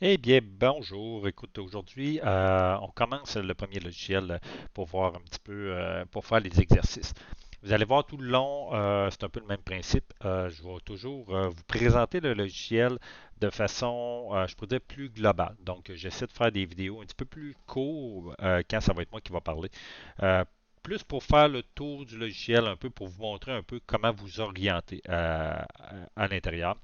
Eh bien, bonjour. Écoute, aujourd'hui, on commence le premier logiciel pour voir un petit peu, pour faire les exercices. Vous allez voir tout le long, c'est un peu le même principe. Je vais toujours vous présenter le logiciel de façon, je pourrais dire, plus globale. Donc, j'essaie de faire des vidéos un petit peu plus courtes quand ça va être moi qui va parler. Euh, Plus pour faire le tour du logiciel, un peu pour vous montrer un peu comment vous orienter à l'intérieur.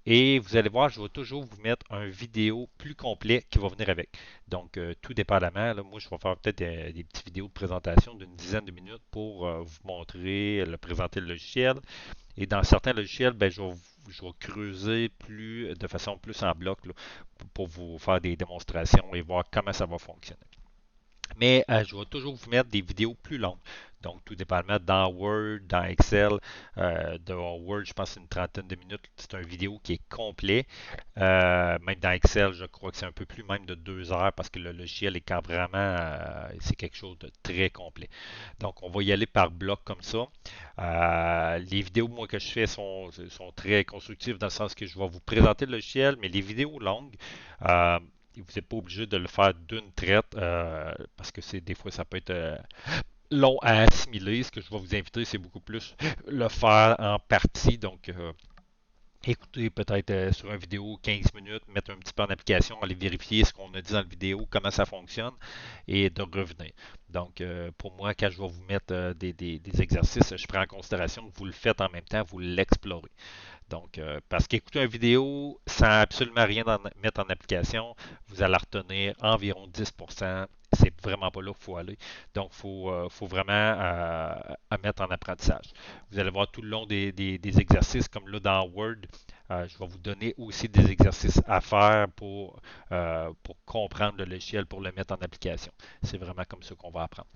Et vous allez voir, je vais toujours vous mettre un vidéo plus complet qui va venir avec. Donc, tout dépendamment, là, moi, je vais faire peut-être des petites vidéos de présentation d'une dizaine de minutes pour vous montrer, présenter le logiciel. Et dans certains logiciels, ben, je vais creuser plus de façon plus en bloc là, pour vous faire des démonstrations et voir comment ça va fonctionner. Mais je vais toujours vous mettre des vidéos plus longues. Donc, tout dépendamment dans Word, dans Excel. Dans Word, je pense que c'est une trentaine de minutes. C'est une vidéo qui est complet. Même dans Excel, je crois que c'est un peu plus, même de 2 heures, parce que le logiciel est quand vraiment, c'est quelque chose de très complet. Donc, on va y aller par bloc comme ça. Les vidéos, moi, que je fais sont très constructives dans le sens que je vais vous présenter le logiciel, mais les vidéos longues, euh, vous n'êtes pas obligé de le faire d'une traite parce que des fois ça peut être long à assimiler. Ce que je vais vous inviter, c'est beaucoup plus le faire en partie. Donc, écoutez peut-être sur une vidéo 15 minutes, mettre un petit peu en application, aller vérifier ce qu'on a dit dans la vidéo, comment ça fonctionne et de revenir. Donc, pour moi, quand je vais vous mettre des exercices, je prends en considération que vous le faites en même temps, vous l'explorez. Donc, parce qu'écouter une vidéo sans absolument rien mettre en application, vous allez retenir environ 10%. C'est vraiment pas là qu'il faut aller. Donc, faut vraiment à mettre en apprentissage. Vous allez voir tout le long des exercices, comme là dans Word, je vais vous donner aussi des exercices à faire pour comprendre le logiciel, pour le mettre en application. C'est vraiment comme ça qu'on va apprendre.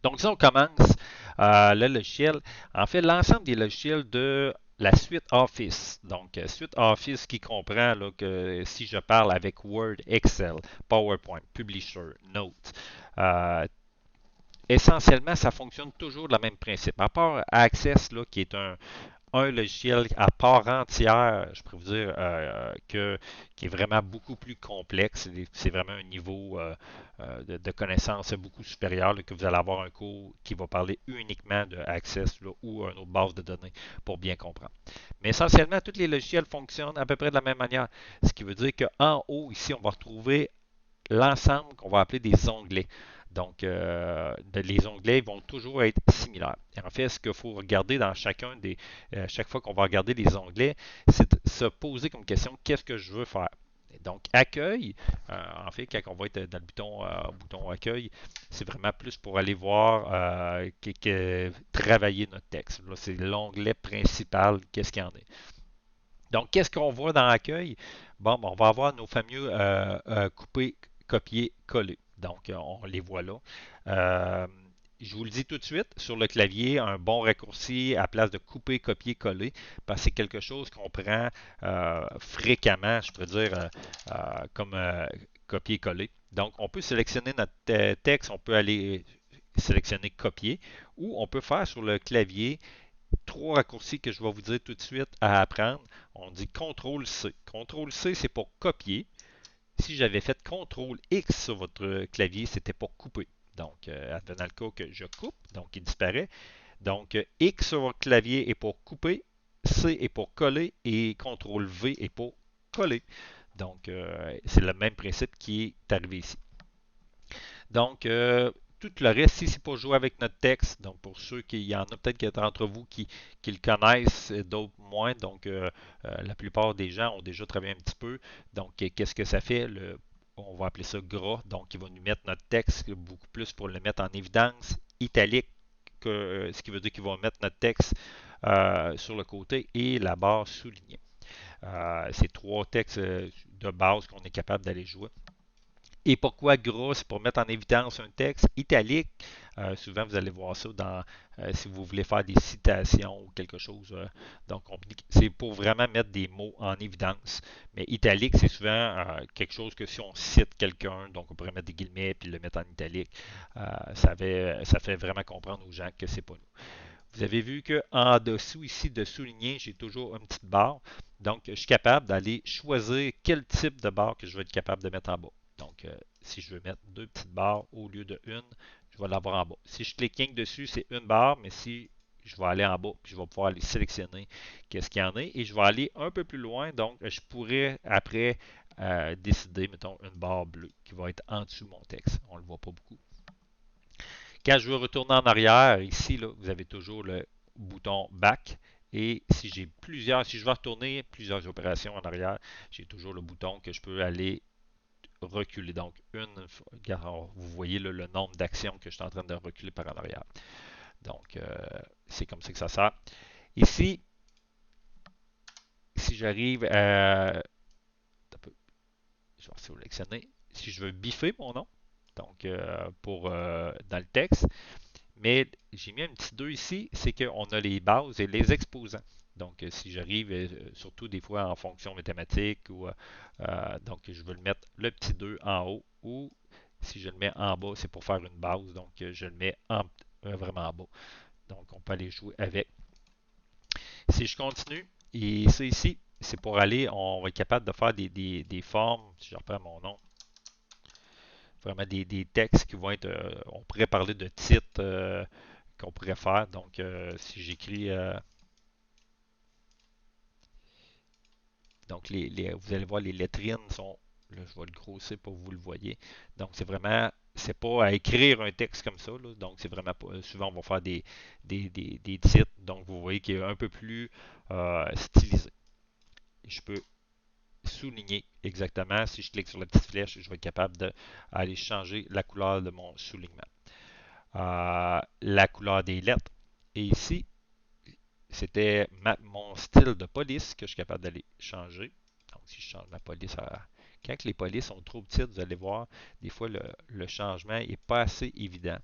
Donc, si on commence le logiciel, en fait, l'ensemble des logiciels de la suite Office. Donc, suite Office qui comprend là, que si je parle avec Word, Excel, PowerPoint, Publisher, Notes, euh, essentiellement, ça fonctionne toujours de la même principe. À part Access, là, qui est un logiciel à part entière, je pourrais vous dire, qui est vraiment beaucoup plus complexe. C'est vraiment un niveau de connaissance beaucoup supérieur là, que vous allez avoir un cours qui va parler uniquement de Access là, ou une autre base de données pour bien comprendre. Mais essentiellement, tous les logiciels fonctionnent à peu près de la même manière. Ce qui veut dire qu'en haut, ici, on va retrouver l'ensemble qu'on va appeler des onglets. Donc, les onglets vont toujours être similaires. Et en fait, ce qu'il faut regarder dans chacun chaque fois qu'on va regarder les onglets, c'est de se poser comme question, qu'est-ce que je veux faire? Donc, accueil, en fait, quand on va être dans le bouton accueil, c'est vraiment plus pour aller voir, travailler notre texte. Là, c'est l'onglet principal, qu'est-ce qu'il y en est. Donc, qu'est-ce qu'on voit dans l'accueil? Bon, ben, on va avoir nos fameux couper, copier, coller. Donc, on les voit là. Euh, je vous le dis tout de suite, sur le clavier, un bon raccourci à place de couper, copier, coller, parce que c'est quelque chose qu'on prend fréquemment, je pourrais dire, comme copier, coller. Donc, on peut sélectionner notre texte, on peut aller sélectionner copier, ou on peut faire sur le clavier trois raccourcis que je vais vous dire tout de suite à apprendre. On dit CTRL-C. CTRL-C, c'est pour copier. Si j'avais fait CTRL-X sur votre clavier, c'était pour couper. Donc, advenant le cas que je coupe, donc il disparaît. Donc, X sur votre clavier est pour couper, C est pour coller et CTRL-V est pour coller. Donc, c'est le même principe qui est arrivé ici. Donc, tout le reste, si c'est pour jouer avec notre texte, donc pour ceux qui, il y en a peut-être d'entre vous qui le connaissent, d'autres moins, donc la plupart des gens ont déjà travaillé un petit peu. Donc, qu'est-ce que ça fait? On va appeler ça gras, donc il va nous mettre notre texte beaucoup plus pour le mettre en évidence, italique, ce qui veut dire qu'il va mettre notre texte sur le côté et la barre soulignée. C'est trois textes de base qu'on est capable d'aller jouer. Et pourquoi gras? C'est pour mettre en évidence un texte italique. Souvent, vous allez voir ça si vous voulez faire des citations ou quelque chose. Donc, c'est pour vraiment mettre des mots en évidence. Mais italique, c'est souvent quelque chose que si on cite quelqu'un, donc on pourrait mettre des guillemets puis le mettre en italique, ça fait vraiment comprendre aux gens que c'est pas nous. Vous avez vu qu'en dessous ici de souligner, j'ai toujours une petite barre. Donc, je suis capable d'aller choisir quel type de barre que je vais être capable de mettre en bas. Donc, si je veux mettre deux petites barres au lieu de une, je vais l'avoir en bas. Si je clique rien que dessus, c'est une barre, mais si je vais aller en bas, puis je vais pouvoir aller sélectionner qu'est-ce qu'il y en a. Et je vais aller un peu plus loin. Donc, je pourrais après décider, mettons, une barre bleue qui va être en dessous de mon texte. On ne le voit pas beaucoup. Quand je veux retourner en arrière, ici, là, vous avez toujours le bouton Back. Et si j'ai si je veux retourner plusieurs opérations en arrière, j'ai toujours le bouton que je peux aller reculer. Donc, vous voyez là, le nombre d'actions que je suis en train de reculer par en arrière. Donc, c'est comme ça que ça sert. Ici, si j'arrive à... Je vais sélectionner. Si je veux biffer mon nom, donc dans le texte, mais j'ai mis un petit 2 ici, c'est qu'on a les bases et les exposants. Donc, si j'arrive, surtout des fois en fonction mathématique, donc je veux le mettre le petit 2 en haut, ou si je le mets en bas, c'est pour faire une base, donc je le mets vraiment en bas. Donc, on peut aller jouer avec. Si je continue, et ça ici, c'est pour aller, on va être capable de faire des formes, si je reprends mon nom, vraiment des textes qui vont être, on pourrait parler de titres qu'on pourrait faire. Donc, si j'écris, donc vous allez voir, les lettrines sont, là, je vais le grossir pour que vous le voyez. Donc, c'est vraiment, c'est pas à écrire un texte comme ça, là. Donc, c'est vraiment pas, souvent, on va faire des titres. Donc, vous voyez qu'il est un peu plus stylisé. Je peux souligner exactement. Si je clique sur la petite flèche, je vais être capable d'aller changer la couleur de mon soulignement. La couleur des lettres. Et ici, c'était mon style de police que je suis capable d'aller changer. Donc, si je change ma police quand les polices sont trop petites, vous allez voir, des fois, le changement n'est pas assez évident.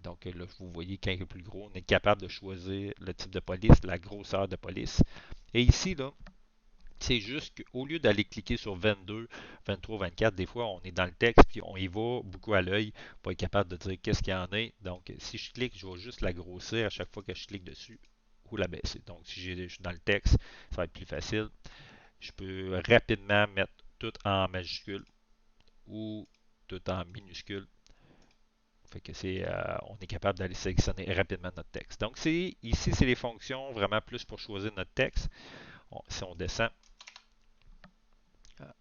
Donc, là, vous voyez, quand il est plus gros, on est capable de choisir le type de police, la grosseur de police. Et ici, là, c'est juste qu'au lieu d'aller cliquer sur 22, 23, 24, des fois on est dans le texte puis on y va beaucoup à l'œil pour être capable de dire qu'est-ce qu'il y en a. Donc si je clique, je vais juste la grossir à chaque fois que je clique dessus ou la baisser. Donc si je suis dans le texte, ça va être plus facile. Je peux rapidement mettre tout en majuscule ou tout en minuscule. Fait que on est capable d'aller sélectionner rapidement notre texte. Donc ici, c'est les fonctions vraiment plus pour choisir notre texte. Si on descend,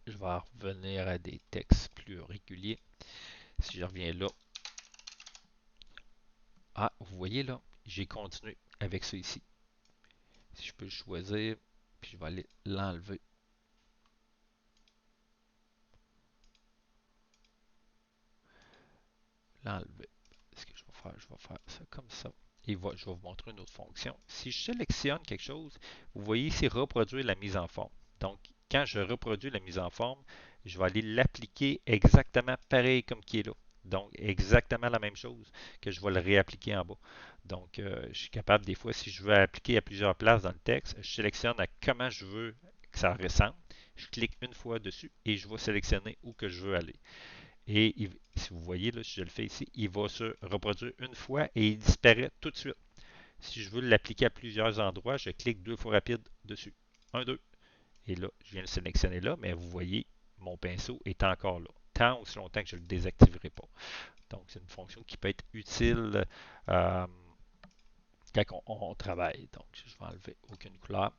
je vais revenir à des textes plus réguliers. Si je reviens là, vous voyez là, j'ai continué avec ça ici. Si je peux le choisir, puis je vais aller l'enlever. L'enlever. Ce que je vais faire, ça comme ça. Et je vais vous montrer une autre fonction. Si je sélectionne quelque chose, vous voyez ici reproduire la mise en forme. Donc, quand je reproduis la mise en forme, je vais aller l'appliquer exactement pareil comme qui est là. Donc, exactement la même chose que je vais le réappliquer en bas. Donc, je suis capable des fois, si je veux appliquer à plusieurs places dans le texte, je sélectionne à comment je veux que ça ressemble. Je clique une fois dessus et je vais sélectionner où que je veux aller. Et si vous voyez, là, si je le fais ici, il va se reproduire une fois et il disparaît tout de suite. Si je veux l'appliquer à plusieurs endroits, je clique deux fois rapide dessus. Un, deux. Et là, je viens de le sélectionner là, mais vous voyez, mon pinceau est encore là. Tant aussi longtemps que je ne le désactiverai pas. Donc, c'est une fonction qui peut être utile quand on travaille. Donc, je vais enlever aucune couleur.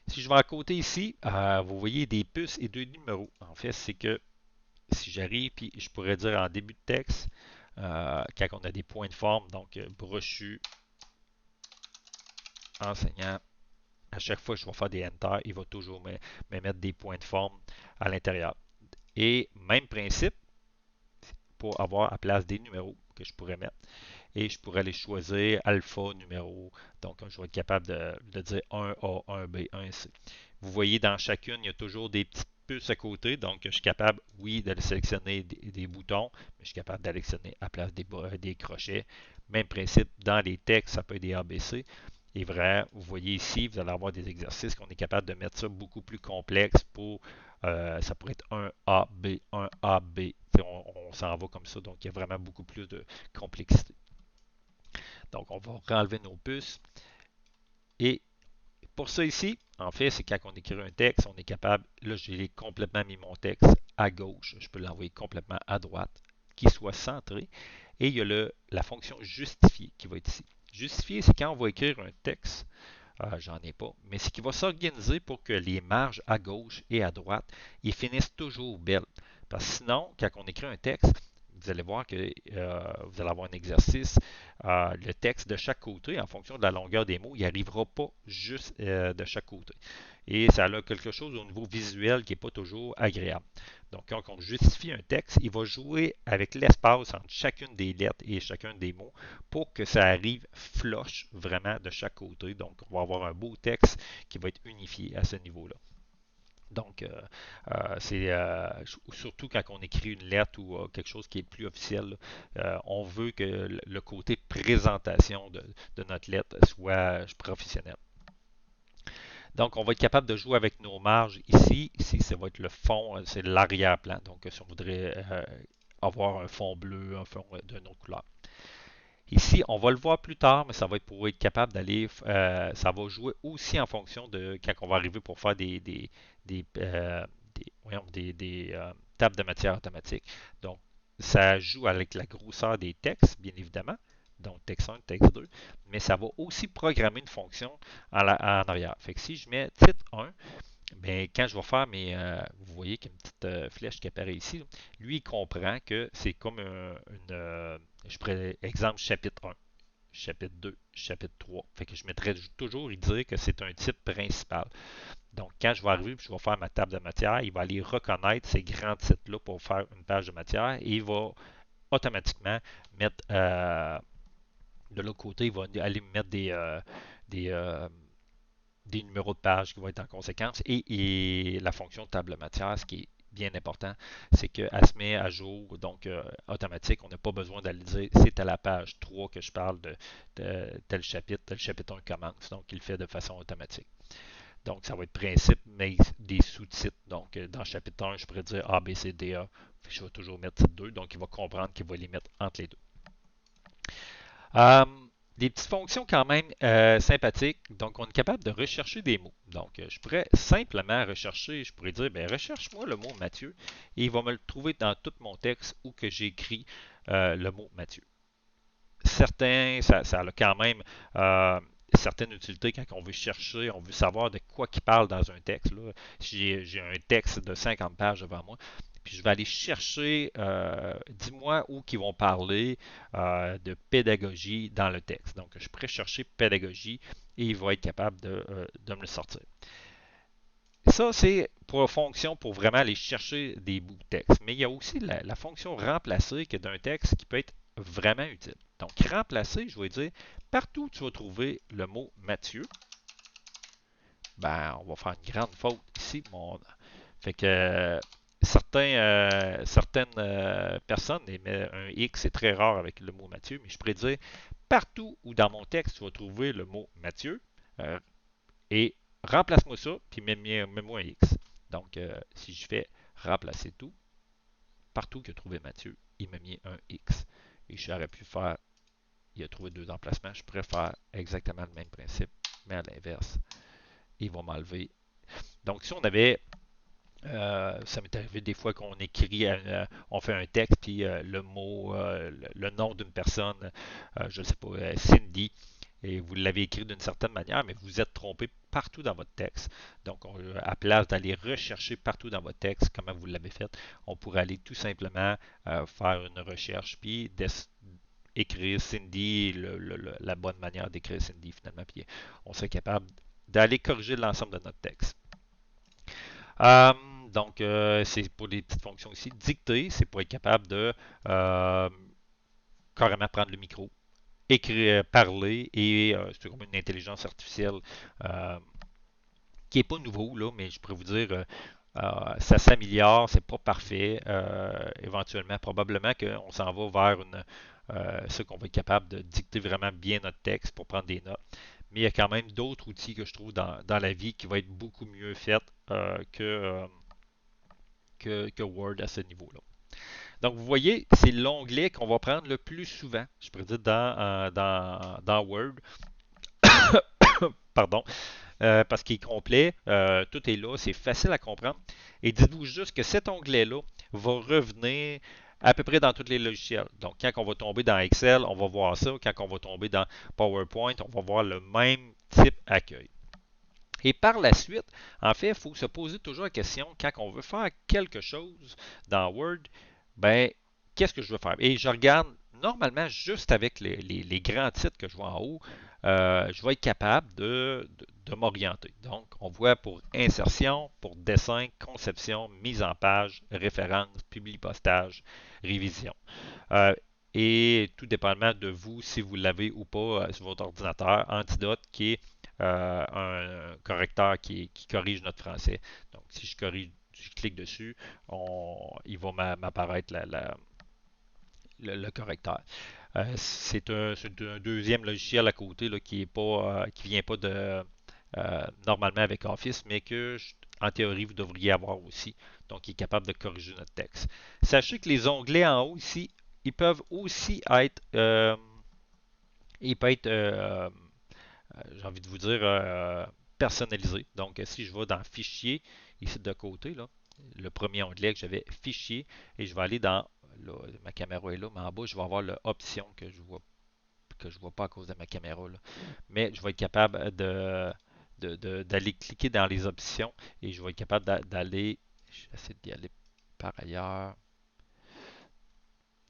Si je vais à côté ici, vous voyez des puces et deux numéros. En fait, c'est que si j'arrive, puis je pourrais dire en début de texte, quand on a des points de forme, donc brochu, enseignant, à chaque fois que je vais faire des enter, il va toujours me mettre des points de forme à l'intérieur. Et même principe pour avoir à place des numéros que je pourrais mettre. Et je pourrais les choisir alpha numéro. Donc, je vais être capable de dire 1A, 1B, 1C. Vous voyez, dans chacune, il y a toujours des petites puces à côté. Donc, je suis capable, oui, de sélectionner des boutons, mais je suis capable de sélectionner à place des crochets. Même principe, dans les textes, ça peut être des ABC. Et vrai, vous voyez ici, vous allez avoir des exercices qu'on est capable de mettre ça beaucoup plus complexe pour, ça pourrait être un A, B, 1A, B. On s'en va comme ça. Donc, il y a vraiment beaucoup plus de complexité. Donc, on va enlever nos puces. Et pour ça ici, en fait, c'est quand on écrit un texte, on est capable, là, j'ai complètement mis mon texte à gauche. Je peux l'envoyer complètement à droite, qu'il soit centré. Et il y a la fonction justifier qui va être ici. Justifier, c'est quand on va écrire un texte. J'en ai pas, mais c'est qu'il va s'organiser pour que les marges à gauche et à droite, ils finissent toujours belles. Parce que sinon, quand on écrit un texte, vous allez voir que vous allez avoir un exercice. Le texte de chaque côté, en fonction de la longueur des mots, il n'arrivera pas juste de chaque côté. Et ça a quelque chose au niveau visuel qui n'est pas toujours agréable. Donc, quand on justifie un texte, il va jouer avec l'espace entre chacune des lettres et chacun des mots pour que ça arrive flush vraiment de chaque côté. Donc, on va avoir un beau texte qui va être unifié à ce niveau-là. Donc, c'est surtout quand on écrit une lettre ou quelque chose qui est plus officiel, on veut que le côté présentation de notre lettre soit professionnel. Donc, on va être capable de jouer avec nos marges ici. Ici, ça va être le fond, c'est l'arrière-plan. Donc, si on voudrait avoir un fond bleu, un fond d'une autre couleur. Ici, on va le voir plus tard, mais ça va être pour être capable d'aller, ça va jouer aussi en fonction de quand on va arriver pour faire des, voyons, tables de matière automatique. Donc, ça joue avec la grosseur des textes, bien évidemment. Donc, texte 1, texte 2. Mais ça va aussi programmer une fonction en arrière. Fait que si je mets titre 1, mais quand je vais faire vous voyez qu'il y a une petite flèche qui apparaît ici. Là. Lui, il comprend que c'est comme je pourrais, exemple, chapitre 1, chapitre 2, chapitre 3. Fait que je mettrais toujours, il dirait que c'est un titre principal. Donc, quand je vais arriver et je vais faire ma table de matière, il va aller reconnaître ces grands titres-là pour faire une page de matière et il va automatiquement mettre de l'autre côté, il va aller mettre des, euh, des numéros de page qui vont être en conséquence et la fonction de table matière, ce qui est bien important, c'est qu'elle se met à jour, donc automatique. On n'a pas besoin d'aller dire c'est à la page 3 que je parle de tel chapitre 1 commence. Donc, il le fait de façon automatique. Donc, ça va être principe, mais des sous-titres. Donc, dans le chapitre 1, je pourrais dire A, B, C, D, A. Je vais toujours mettre titre 2. Donc, il va comprendre qu'il va les mettre entre les deux. Euh, des petites fonctions quand même sympathiques. Donc, on est capable de rechercher des mots. Donc, je pourrais simplement rechercher, je pourrais dire, ben, recherche-moi le mot Mathieu et il va me le trouver dans tout mon texte où que j'ai écrit le mot Mathieu. Certains, ça a quand même certaines utilités quand on veut chercher, on veut savoir de quoi qui parle dans un texte. Là. J'ai un texte de 50 pages devant moi, puis je vais aller chercher, dis-moi où qu'ils vont parler de pédagogie dans le texte. Donc, je pourrais chercher pédagogie et il va être capable de me le sortir. Ça, c'est pour la fonction pour vraiment aller chercher des bouts de texte. Mais il y a aussi la fonction remplacer qui est d'un texte qui peut être vraiment utile. Donc, remplacer, je vais dire, partout où tu vas trouver le mot Mathieu, ben, on va faire une grande faute ici. Fait que certaines personnes émettent un X, c'est très rare avec le mot Mathieu, mais je pourrais dire partout où dans mon texte tu vas trouver le mot Mathieu euh, et remplace-moi ça, puis mets-moi un X. Donc, si je fais remplacer tout, partout qu'il a trouvé Mathieu, il m'a mis un X. Et j'aurais pu faire, il a trouvé deux emplacements, je pourrais faire exactement le même principe, mais à l'inverse. Il va m'enlever. Donc, si on avait, ça m'est arrivé des fois qu'on écrit, on fait un texte, puis le mot, le nom d'une personne, je ne sais pas, Cindy, et vous l'avez écrit d'une certaine manière, mais vous êtes trompé partout dans votre texte. Donc, à place d'aller rechercher partout dans votre texte comment vous l'avez fait, on pourrait aller tout simplement faire une recherche, puis écrire Cindy, la bonne manière d'écrire Cindy finalement, puis on serait capable d'aller corriger l'ensemble de notre texte. Euh, donc, c'est pour les petites fonctions ici. Dicter, c'est pour être capable de euh, carrément prendre le micro, écrire, parler, et c'est comme une intelligence artificielle qui n'est pas nouveau, là, mais je pourrais vous dire, ça s'améliore, c'est pas parfait. Éventuellement, probablement qu'on s'en va vers ce qu'on va être capable de dicter vraiment bien notre texte pour prendre des notes. Mais il y a quand même d'autres outils que je trouve dans la vie qui vont être beaucoup mieux faits que Word à ce niveau-là. Donc, vous voyez, c'est l'onglet qu'on va prendre le plus souvent, je pourrais dire, dans Word. Pardon. Parce qu'il est complet, tout est là, c'est facile à comprendre. Et dites-vous juste que cet onglet-là va revenir à peu près dans tous les logiciels. Donc, quand on va tomber dans Excel, on va voir ça. Quand on va tomber dans PowerPoint, on va voir le même type accueil. Et par la suite, en fait, il faut se poser toujours la question, quand on veut faire quelque chose dans Word, ben, qu'est-ce que je veux faire? Et je regarde normalement juste avec les grands titres que je vois en haut, je vais être capable de m'orienter. Donc, on voit pour insertion, pour dessin, conception, mise en page, référence, publi-postage, révision. Euh, et tout dépendamment de vous, si vous l'avez ou pas sur votre ordinateur, Antidote qui est un correcteur qui corrige notre français. Donc, si je clique dessus, il va m'apparaître le correcteur. C'est un deuxième logiciel à côté là, qui vient pas normalement avec Office, mais que en théorie vous devriez avoir aussi. Donc, il est capable de corriger notre texte. Sachez que les onglets en haut ici, ils peuvent aussi être, ils peuvent être j'ai envie de vous dire, personnalisés. Donc, si je vais dans Fichier, ici de côté, là, le premier onglet que j'avais, Fichier, et je vais aller dans, là, ma caméra est là, mais en bas, je vais avoir l'option que je vois pas à cause de ma caméra. Là. Mais je vais être capable d'aller cliquer dans les options et je vais être capable d'aller, j'essaie d'y aller par ailleurs.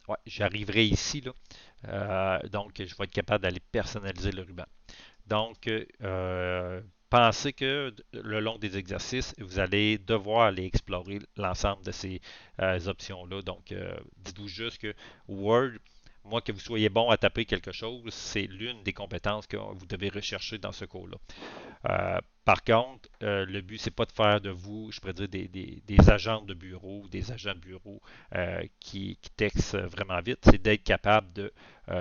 Ouais, j'arriverai ici, là. Donc, je vais être capable d'aller personnaliser le ruban. Donc, pensez que le long des exercices, vous allez devoir aller explorer l'ensemble de ces options-là. Donc, dites-vous juste que Word, moi, que vous soyez bon à taper quelque chose, c'est l'une des compétences que vous devez rechercher dans ce cours-là. Par contre, le but, c'est pas de faire de vous, je pourrais dire, des agents de bureau, des agents de bureau qui textent vraiment vite. C'est d'être capable de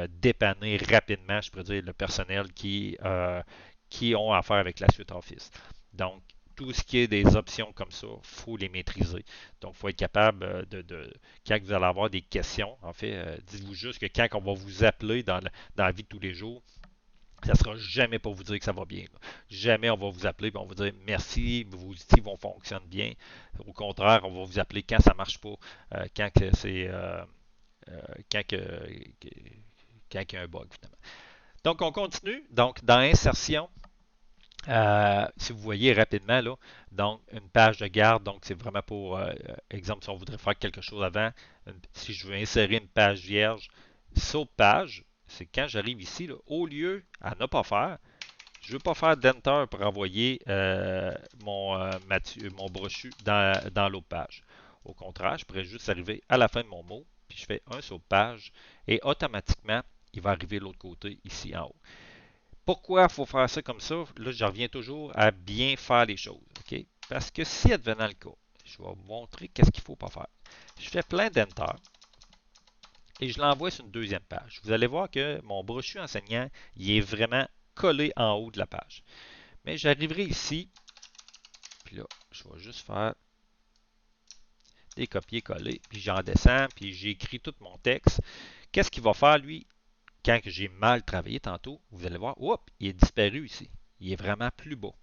dépanner rapidement, je pourrais dire, le personnel qui ont affaire avec la suite Office. Donc, tout ce qui est des options comme ça, il faut les maîtriser. Donc, il faut être capable quand vous allez avoir des questions, en fait, dites-vous juste que quand on va vous appeler dans la vie de tous les jours, ça ne sera jamais pour vous dire que ça va bien. Là. Jamais on va vous appeler et on va vous dire merci, vos outils vont fonctionner bien. Au contraire, on va vous appeler quand ça ne marche pas, quand que c'est quand, quand il y a un bug finalement. Donc on continue. Donc dans insertion, si vous voyez rapidement là, donc une page de garde, donc c'est vraiment pour exemple si on voudrait faire quelque chose avant, si je veux insérer une page vierge, saut page, c'est quand j'arrive ici, là, au lieu à ne pas faire, je ne veux pas faire d'enter pour envoyer mon brochu dans l'autre page. Au contraire, je pourrais juste arriver à la fin de mon mot, puis je fais un saut de page, et automatiquement, il va arriver de l'autre côté, ici en haut. Pourquoi il faut faire ça comme ça? Là, je reviens toujours à bien faire les choses. OK? Parce que si advenant le cas, je vais vous montrer qu'est-ce qu'il ne faut pas faire. Je fais plein d'enter et je l'envoie sur une deuxième page. Vous allez voir que mon brochu enseignant, il est vraiment collé en haut de la page. Mais j'arriverai ici, puis là, je vais juste faire des copier-coller, puis j'en descends, puis j'écris tout mon texte. Qu'est-ce qu'il va faire, lui, quand j'ai mal travaillé tantôt? Vous allez voir, hop, il est disparu ici. Il est vraiment plus bas.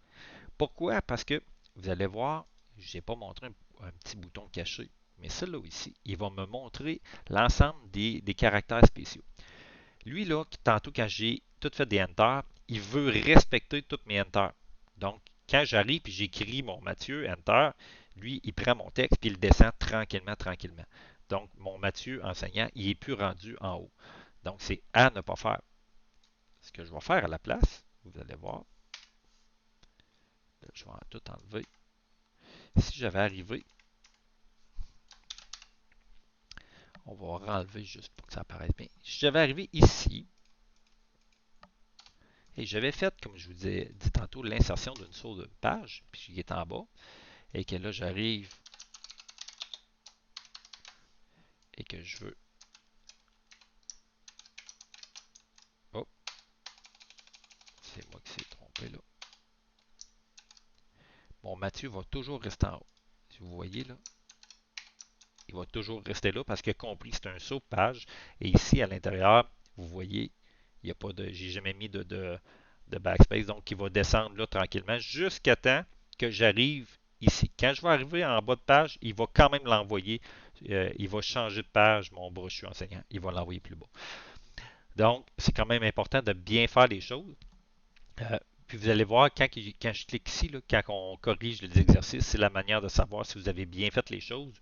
Pourquoi? Parce que vous allez voir, je n'ai pas montré un petit bouton caché, mais celui-là ici, il va me montrer l'ensemble des caractères spéciaux. Lui, là, tantôt, quand j'ai tout fait des enters, il veut respecter toutes mes enters. Donc, quand j'arrive et j'écris mon Mathieu, enter, lui, il prend mon texte et il descend tranquillement, tranquillement. Donc, mon Mathieu enseignant, il n'est plus rendu en haut. Donc, c'est à ne pas faire. Ce que je vais faire à la place, vous allez voir, je vais tout enlever. Si j'avais arrivé, on va enlever juste pour que ça apparaisse bien. Si j'avais arrivé ici, et j'avais fait, comme je vous ai dit tantôt, l'insertion d'une source de page, puis il est en bas, et que là j'arrive et que je veux. Oh, c'est moi qui s'est trompé là. Mon Mathieu va toujours rester en haut. Si vous voyez là, il va toujours rester là parce qu'il a compris que c'est un saut de page. Et ici, à l'intérieur, vous voyez, il n'y a pas de, j'ai jamais mis de backspace, donc il va descendre là tranquillement jusqu'à temps que j'arrive ici. Quand je vais arriver en bas de page, il va quand même l'envoyer. Il va changer de page, mon brochu enseignant. Il va l'envoyer plus bas. Donc, c'est quand même important de bien faire les choses. Euh, Puis vous allez voir, quand je clique ici, là, quand on corrige les exercices, c'est la manière de savoir si vous avez bien fait les choses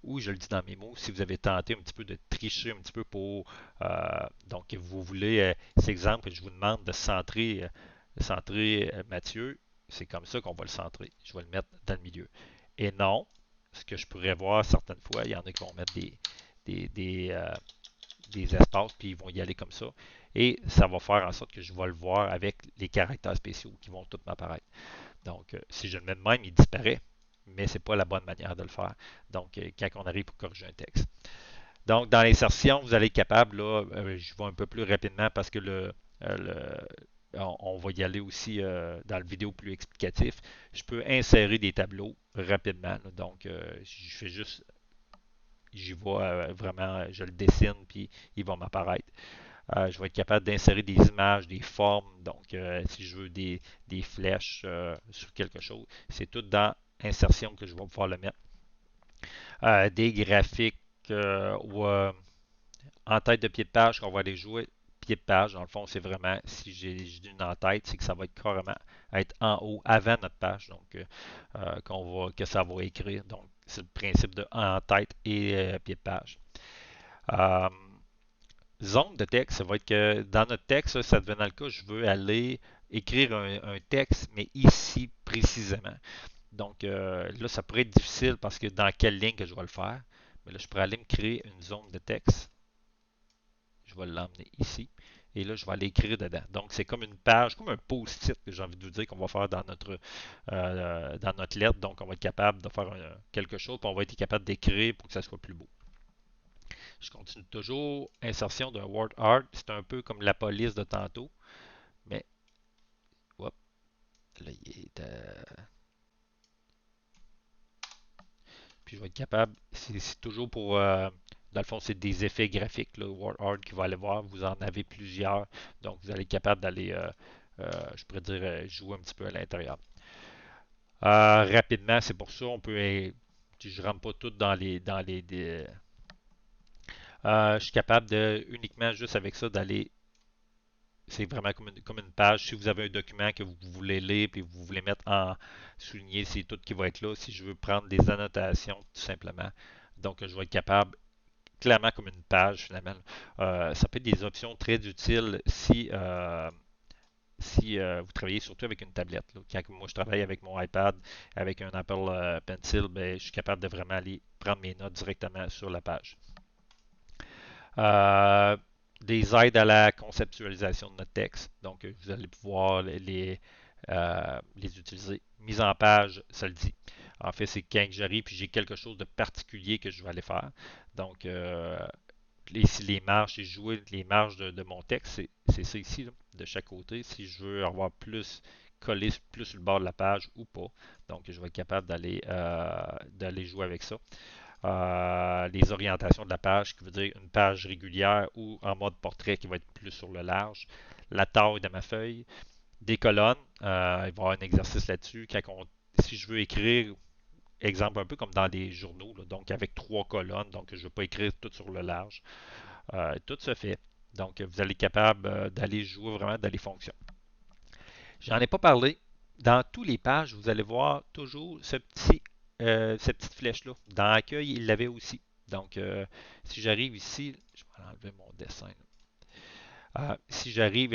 ou, je le dis dans mes mots, si vous avez tenté un petit peu de tricher un petit peu pour... donc, vous voulez, cet exemple, je vous demande de centrer Mathieu, c'est comme ça qu'on va le centrer. Je vais le mettre dans le milieu. Et non, ce que je pourrais voir certaines fois, il y en a qui vont mettre des, des, euh, des espaces, puis ils vont y aller comme ça. Et ça va faire en sorte que je vais le voir avec les caractères spéciaux qui vont tous m'apparaître. Donc, si je le mets de même, il disparaît, mais ce n'est pas la bonne manière de le faire. Donc, quand on arrive pour corriger un texte. Donc, dans l'insertion, vous allez être capable, là, je vais un peu plus rapidement parce que on va y aller aussi dans le vidéo plus explicatif. Je peux insérer des tableaux rapidement. Là. Donc, je fais juste, j'y vais vraiment, je le dessine, puis il va m'apparaître. Je vais être capable d'insérer des images, des formes. Donc, si je veux des flèches sur quelque chose, c'est tout dans insertion que je vais pouvoir le mettre. Des graphiques ou en tête de pied de page qu'on va aller jouer. Pied de page, dans le fond, c'est vraiment, si j'ai une en tête, c'est que ça va être carrément être en haut, avant notre page, donc que ça va écrire. Donc, c'est le principe de en tête et pied de page. Euh, Zone de texte, ça va être que dans notre texte, ça devenant le cas, je veux aller écrire un texte, mais ici précisément. Donc là, ça pourrait être difficile parce que dans quelle ligne que je vais le faire. Mais là, je pourrais aller me créer une zone de texte. Je vais l'emmener ici. Et là, je vais aller écrire dedans. Donc, c'est comme une page, comme un post-it que j'ai envie de vous dire qu'on va faire dans notre lettre. Donc, on va être capable de faire quelque chose, puis on va être capable d'écrire pour que ça soit plus beau. Je continue toujours. Insertion d'un word art. C'est un peu comme la police de tantôt. Mais, hop, là, il est. Puis je vais être capable. C'est toujours pour. Dans le fond, c'est des effets graphiques. Là, word art qui va aller voir. Vous en avez plusieurs. Donc, vous allez être capable d'aller. Je pourrais dire jouer un petit peu à l'intérieur. Rapidement, c'est pour ça, on peut. Je ne rentre pas tout je suis capable de uniquement juste avec ça d'aller. C'est vraiment comme une page. Si vous avez un document que vous voulez lire puis vous voulez mettre en souligné, c'est tout qui va être là. Si je veux prendre des annotations, tout simplement. Donc, je vais être capable, clairement comme une page finalement. Ça peut être des options très utiles si vous travaillez surtout avec une tablette. Là. Quand moi je travaille avec mon iPad, avec un Apple Pencil, ben, je suis capable de vraiment aller prendre mes notes directement sur la page. Euh, des aides à la conceptualisation de notre texte. Donc, vous allez pouvoir les utiliser. Mise en page, ça le dit. En fait, c'est quand j'arrive et j'ai quelque chose de particulier que je vais aller faire. Donc, ici, les marges, si je joue les marges de mon texte, c'est ça ici, là, de chaque côté. Si je veux avoir plus collé plus sur le bord de la page ou pas. Donc, je vais être capable d'aller jouer avec ça. Les orientations de la page, qui veut dire une page régulière ou en mode portrait qui va être plus sur le large, la taille de ma feuille, des colonnes, il va y avoir un exercice là-dessus. Si je veux écrire, exemple un peu comme dans les journaux, là, donc avec 3 colonnes, donc je ne veux pas écrire tout sur le large, tout se fait. Donc vous allez être capable d'aller jouer vraiment dans les fonctions. J'en ai pas parlé. Dans toutes les pages, vous allez voir toujours cette petite flèche-là. Dans Accueil, il l'avait aussi. Donc, si j'arrive ici, je vais enlever mon dessin. Si j'arrive,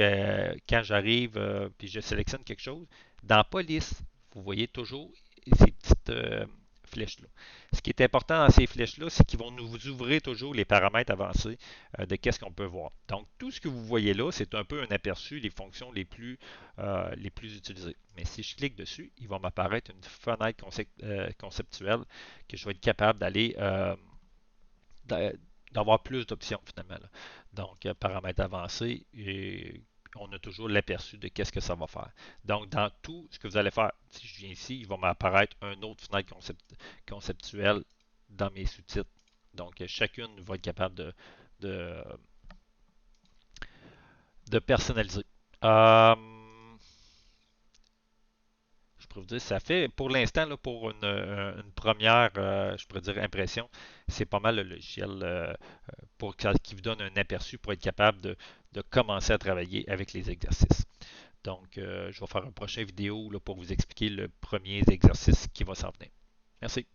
quand j'arrive, puis je sélectionne quelque chose, dans Police, vous voyez toujours ces petites flèches-là. Ce qui est important dans ces flèches-là, c'est qu'ils vont nous ouvrir toujours les paramètres avancés de qu'est-ce qu'on peut voir. Donc, tout ce que vous voyez là, c'est un peu un aperçu des fonctions les plus utilisées. Mais si je clique dessus, il va m'apparaître une fenêtre conceptuelle que je vais être capable d'avoir plus d'options finalement. Là. Donc, paramètres avancés, et on a toujours l'aperçu de qu'est-ce que ça va faire. Donc, dans tout ce que vous allez faire, si je viens ici, il va m'apparaître un autre fenêtre conceptuelle dans mes sous-titres Donc, chacune va être capable de, de personnaliser. Euh, je pourrais vous dire, ça fait pour l'instant, là, pour une première, je pourrais dire, impression, c'est pas mal le logiciel qui vous donne un aperçu pour être capable de commencer à travailler avec les exercices. Donc, je vais faire une prochaine vidéo là, pour vous expliquer le premier exercice qui va s'en venir. Merci.